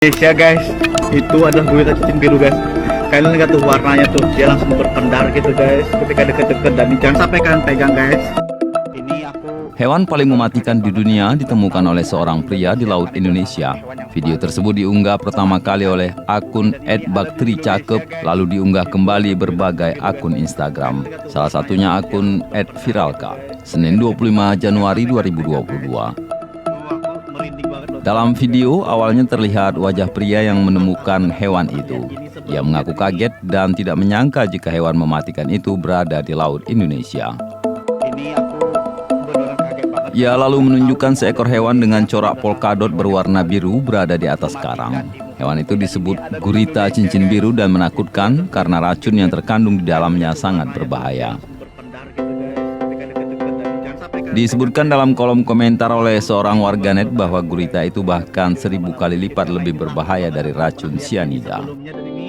Indonesia guys, itu adalah gurita cacing biru guys. Kalian lihat tuh warnanya tuh, dia langsung berpendar gitu guys ketika deket-deket, dan jangan sampai kalian pegang guys. Ini aku Hewan paling mematikan di dunia ditemukan oleh seorang pria di Laut Indonesia. Video tersebut diunggah pertama kali oleh akun @baktricakep, lalu diunggah kembali berbagai akun Instagram. Salah satunya akun @viralka, Senin 25 Januari 2022. merinding banget loh. Dalam video, awalnya terlihat wajah pria yang menemukan hewan itu. Ia mengaku kaget dan tidak menyangka jika hewan mematikan itu berada di Laut Indonesia. Ini aku beneran kaget banget. Ia lalu menunjukkan seekor hewan dengan corak polkadot berwarna biru berada di atas karang. Hewan itu disebut gurita cincin biru dan menakutkan karena racun yang terkandung di dalamnya sangat berbahaya. Berpendar gitu guys ketika deket-deket, dan jangan sampai kalian Disebutkan dalam kolom komentar oleh seorang warganet bahwa gurita itu bahkan 1000 kali lipat lebih berbahaya dari racun sianida. sebelumnya. Dan ini